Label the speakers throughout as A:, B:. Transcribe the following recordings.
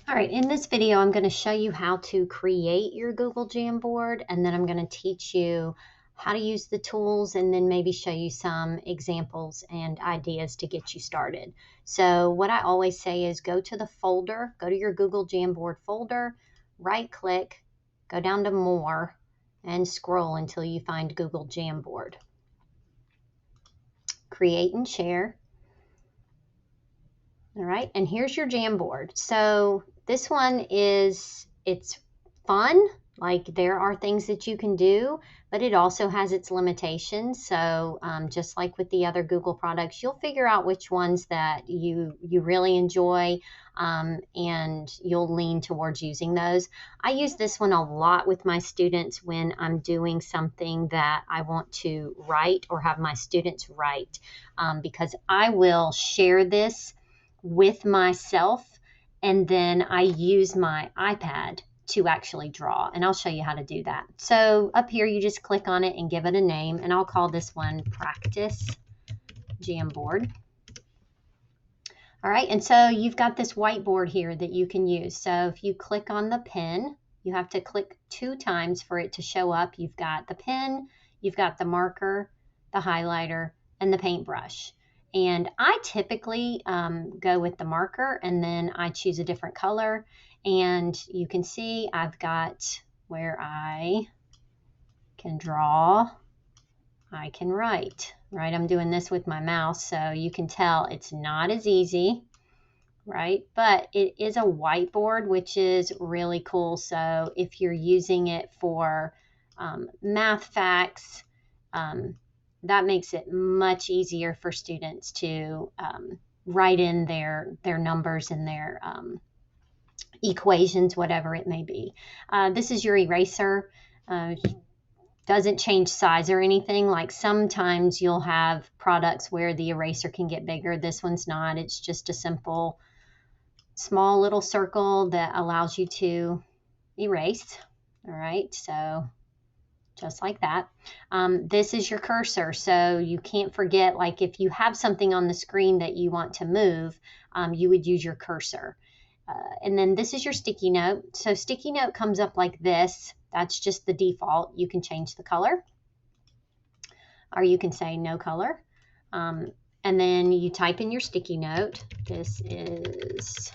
A: All right, in this video, I'm going to show you how to create your Google Jamboard, and then I'm going to teach you how to use the tools and then maybe show you some examples and ideas to get you started. So what I always say is go to the folder, go to your Google Jamboard folder, right-click, go down to More, and scroll until you find Google Jamboard. Create and share. All right, and here's your Jamboard. So this one it's fun. Like there are things that you can do, but it also has its limitations. So just like with the other Google products, you'll figure out which ones that you really enjoy, and you'll lean towards using those. I use this one a lot with my students when I'm doing something that I want to write or have my students write, because I will share this with myself, and then I use my iPad to actually draw, and I'll show you how to do that. So up here, you just click on it and give it a name, and I'll call this one Practice Jamboard. All right, and so you've got this whiteboard here that you can use. So if you click on the pen, you have to click 2 times for it to show up. You've got the pen, you've got the marker, the highlighter, and the paintbrush. And I typically go with the marker, and then I choose a different color. And you can see I've got where I can draw, I can write, right? I'm doing this with my mouse, so you can tell it's not as easy, right? But it is a whiteboard, which is really cool. So if you're using it for math facts, that makes it much easier for students to write in their numbers and their equations, whatever it may be. This is your eraser. Doesn't change size or anything. Like sometimes you'll have products where the eraser can get bigger. This one's not. It's just a simple, small little circle that allows you to erase. All right, so just like that. This is your cursor, so you can't forget, like if you have something on the screen that you want to move, you would use your cursor. And then this is your sticky note. So sticky note comes up like this. That's just the default. You can change the color, or you can say no color. And then you type in your sticky note. This is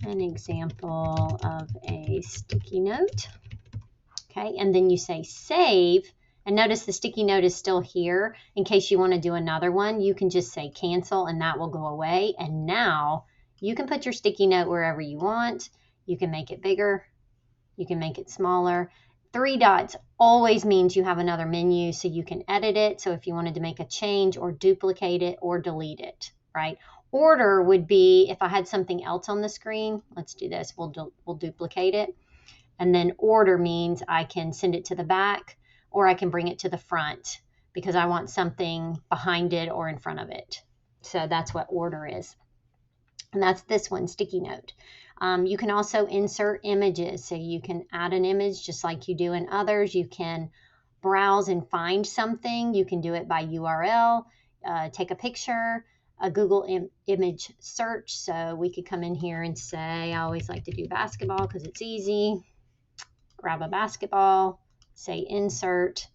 A: an example of a sticky note. Okay, and then you say save, and notice the sticky note is still here. In case you want to do another one, you can just say cancel, and that will go away. And now you can put your sticky note wherever you want. You can make it bigger, you can make it smaller. 3 dots always means you have another menu, so you can edit it. So if you wanted to make a change or duplicate it or delete it, right? Order would be if I had something else on the screen. Let's do this. We'll duplicate it. And then order means I can send it to the back, or I can bring it to the front because I want something behind it or in front of it. So that's what order is. And that's this one, sticky note. You can also insert images. So you can add an image just like you do in others. You can browse and find something. You can do it by URL, take a picture, a Google image search. So we could come in here and say, I always like to do basketball because it's easy. Grab a basketball, say insert,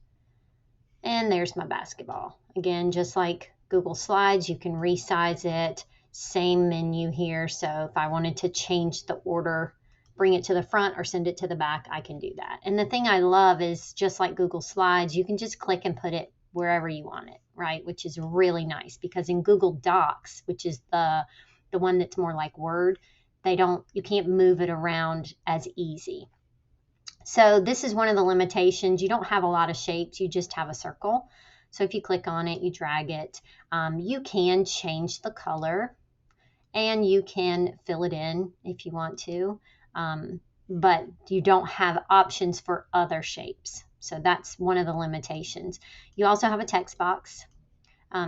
A: and there's my basketball. Again, just like Google Slides, you can resize it. Same menu here. So if I wanted to change the order, bring it to the front or send it to the back, I can do that. And the thing I love is just like Google Slides, you can just click and put it wherever you want it, right? Which is really nice because in Google Docs, which is the one that's more like Word, you can't move it around as easy. So this is one of the limitations. You don't have a lot of shapes. You just have a circle. So if you click on it, you drag it. You can change the color and you can fill it in if you want to. But you don't have options for other shapes. So that's one of the limitations. You also have a text box.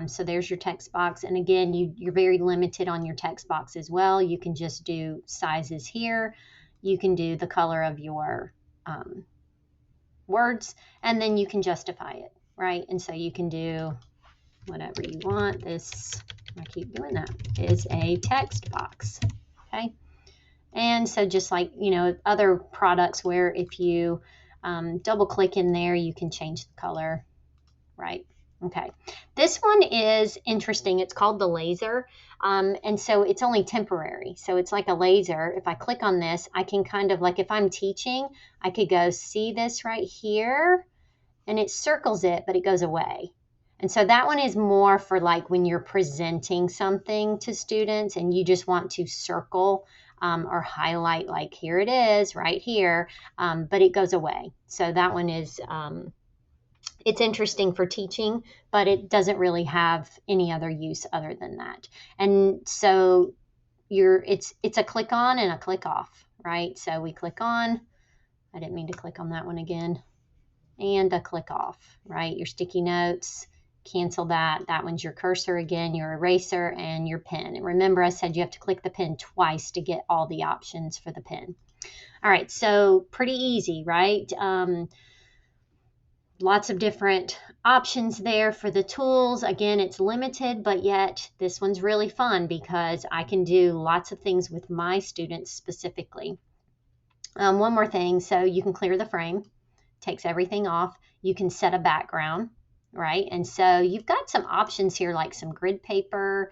A: So there's your text box. And again, you're very limited on your text box as well. You can just do sizes here. You can do the color of your words, and then you can justify it, right? And so you can do whatever you want. This, I keep doing that, is a text box, okay? And so just like, other products where if you double click in there, you can change the color, right? Okay. This one is interesting. It's called the laser. And so it's only temporary. So it's like a laser. If I click on this, I can kind of like, if I'm teaching, I could go see this right here, and it circles it, but it goes away. And so that one is more for like when you're presenting something to students and you just want to circle or highlight, like here it is right here, but it goes away. So that one is, it's interesting for teaching, but it doesn't really have any other use other than that. And so it's a click on and a click off, right? So we click on, I didn't mean to click on that one again, and a click off, right? Your sticky notes, cancel that. That one's your cursor again, your eraser, and your pen. And remember, I said you have to click the pen twice to get all the options for the pen. All right, so pretty easy, right? Lots of different options there for the tools. Again, it's limited, but yet this one's really fun because I can do lots of things with my students specifically. One more thing, so you can clear the frame, takes everything off. You can set a background, right? And so you've got some options here like some grid paper,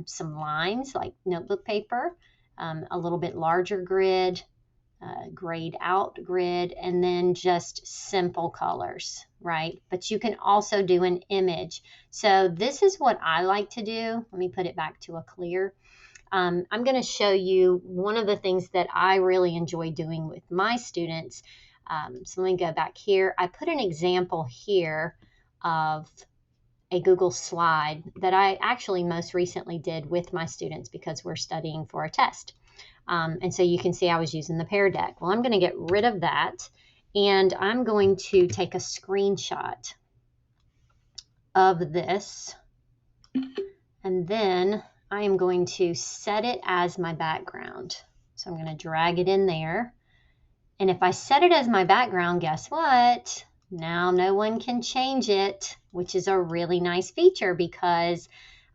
A: some lines like notebook paper, a little bit larger grid, grayed out grid, and then just simple colors, right? But you can also do an image. So this is what I like to do. Let me put it back to a clear. I'm going to show you one of the things that I really enjoy doing with my students. So let me go back here. I put an example here of a Google slide that I actually most recently did with my students because we're studying for a test. And so you can see I was using the Pear Deck. Well, I'm going to get rid of that, and I'm going to take a screenshot of this, and then I am going to set it as my background. So I'm going to drag it in there. And if I set it as my background, guess what? Now no one can change it, which is a really nice feature because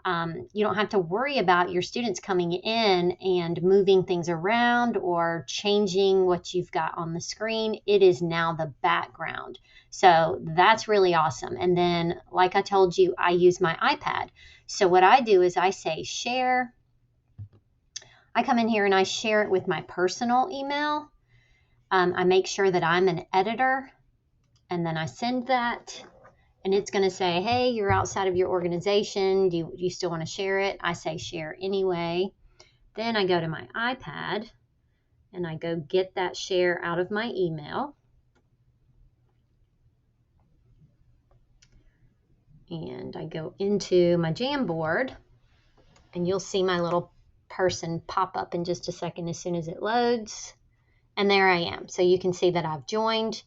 A: you don't have to worry about your students coming in and moving things around or changing what you've got on the screen. It is now the background. So that's really awesome. And then, like I told you, I use my iPad. So what I do is I say share. I come in here and I share it with my personal email. I make sure that I'm an editor, and then I send that. And it's going to say, hey, you're outside of your organization. Do you still want to share it? I say share anyway. Then I go to my iPad and I go get that share out of my email. And I go into my Jamboard, and you'll see my little person pop up in just a second as soon as it loads. And there I am. So you can see that I've joined.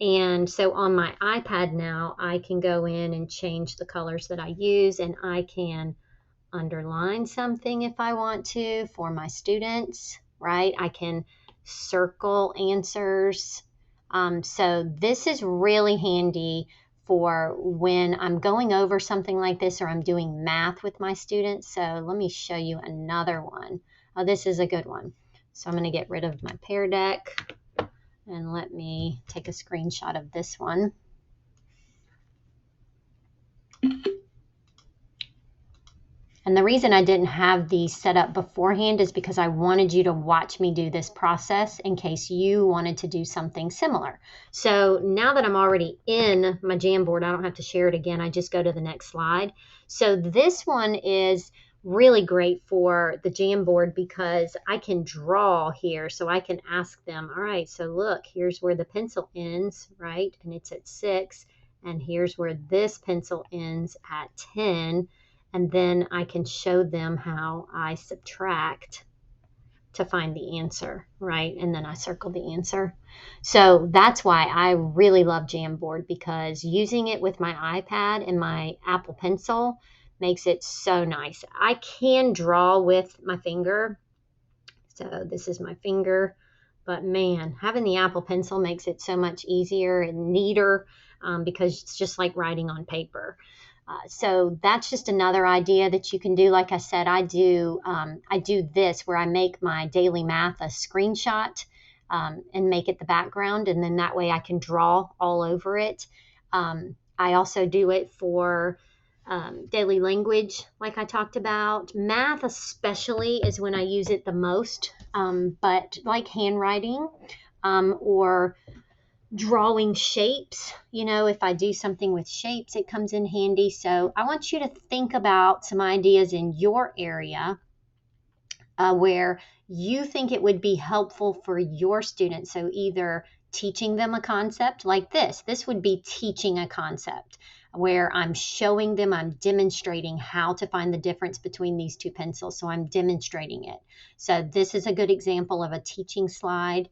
A: And so on my iPad now, I can go in and change the colors that I use, and I can underline something if I want to for my students, right? I can circle answers. So this is really handy for when I'm going over something like this or I'm doing math with my students. So let me show you another one. Oh, this is a good one. So I'm going to get rid of my Pear Deck. And let me take a screenshot of this one. And the reason I didn't have these set up beforehand is because I wanted you to watch me do this process in case you wanted to do something similar. So now that I'm already in my Jamboard, I don't have to share it again. I just go to the next slide. So this one is really great for the Jamboard because I can draw here. So I can ask them, all right, so look, here's where the pencil ends, right? And it's at 6. And here's where this pencil ends at 10. And then I can show them how I subtract to find the answer, right? And then I circle the answer. So that's why I really love Jamboard, because using it with my iPad and my Apple Pencil makes it so nice. I can draw with my finger. So this is my finger. But man, having the Apple Pencil makes it so much easier and neater because it's just like writing on paper. So that's just another idea that you can do. Like I said, I do this where I make my daily math a screenshot and make it the background, and then that way I can draw all over it. I also do it for daily language, like I talked about. Math especially is when I use it the most, but like handwriting or drawing shapes, if I do something with shapes, it comes in handy. So I want you to think about some ideas in your area where you think it would be helpful for your students. So either teaching them a concept like this would be teaching a concept where I'm showing them, I'm demonstrating how to find the difference between these two pencils. So I'm demonstrating it. So this is a good example of a teaching slide.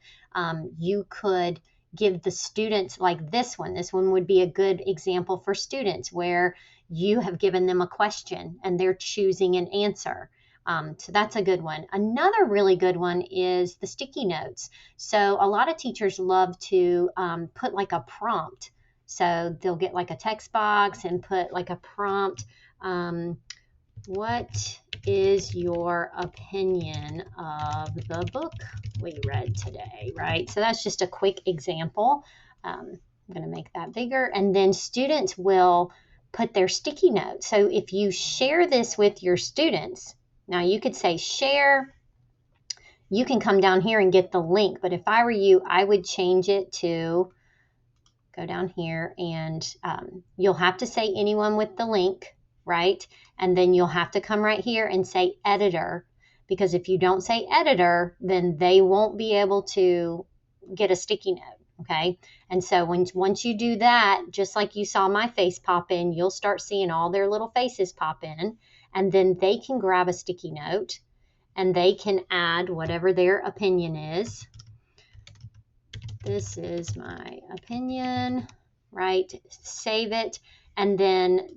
A: You could give the students like this one. This one would be a good example for students where you have given them a question and they're choosing an answer. So that's a good one. Another really good one is the sticky notes. So a lot of teachers love to put like a prompt. So they'll get like a text box and put like a prompt. What is your opinion of the book we read today, right? So that's just a quick example. I'm going to make that bigger. And then students will put their sticky notes. So if you share this with your students, now you could say share. You can come down here and get the link. But if I were you, I would change it to go down here and you'll have to say anyone with the link, right? And then you'll have to come right here and say editor, because if you don't say editor, then they won't be able to get a sticky note, okay? And so once you do that, just like you saw my face pop in, you'll start seeing all their little faces pop in, and then they can grab a sticky note and they can add whatever their opinion is. This is my opinion, right? Save it. And then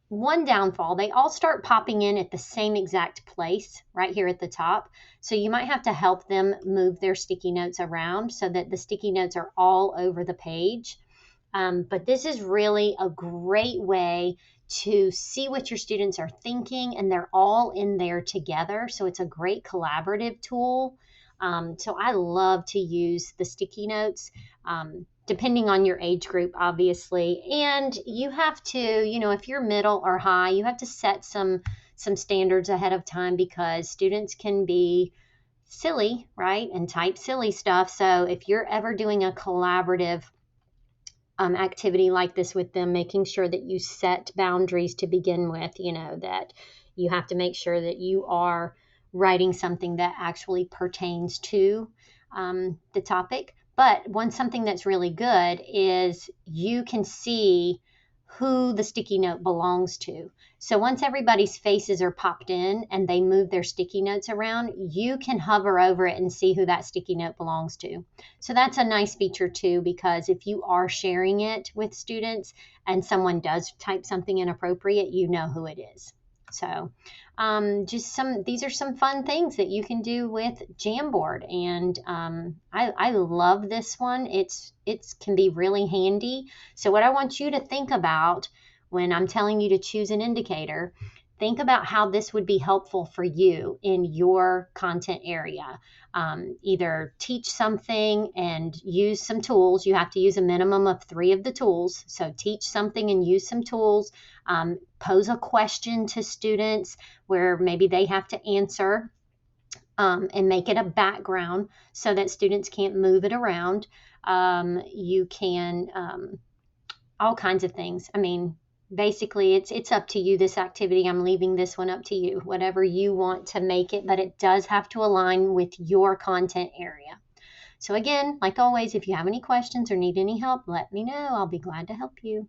A: one downfall, they all start popping in at the same exact place right here at the top. So you might have to help them move their sticky notes around so that the sticky notes are all over the page. But this is really a great way to see what your students are thinking, and they're all in there together. So it's a great collaborative tool. So I love to use the sticky notes, depending on your age group, obviously. And you have to, if you're middle or high, you have to set some standards ahead of time because students can be silly, right? And type silly stuff. So if you're ever doing a collaborative activity like this with them, making sure that you set boundaries to begin with, that you have to make sure that you are writing something that actually pertains to the topic. But something that's really good is you can see who the sticky note belongs to. So once everybody's faces are popped in and they move their sticky notes around, you can hover over it and see who that sticky note belongs to. So that's a nice feature too, because if you are sharing it with students and someone does type something inappropriate, you know who it is. So these are some fun things that you can do with Jamboard, and I love this one. It can be really handy. So what I want you to think about when I'm telling you to choose an indicator, think about how this would be helpful for you in your content area. Either teach something and use some tools. You have to use a minimum of 3 of the tools. So teach something and use some tools. Pose a question to students where maybe they have to answer and make it a background so that students can't move it around. You can, all kinds of things. I mean, basically, it's up to you, this activity. I'm leaving this one up to you, whatever you want to make it, but it does have to align with your content area. So again, like always, if you have any questions or need any help, let me know. I'll be glad to help you.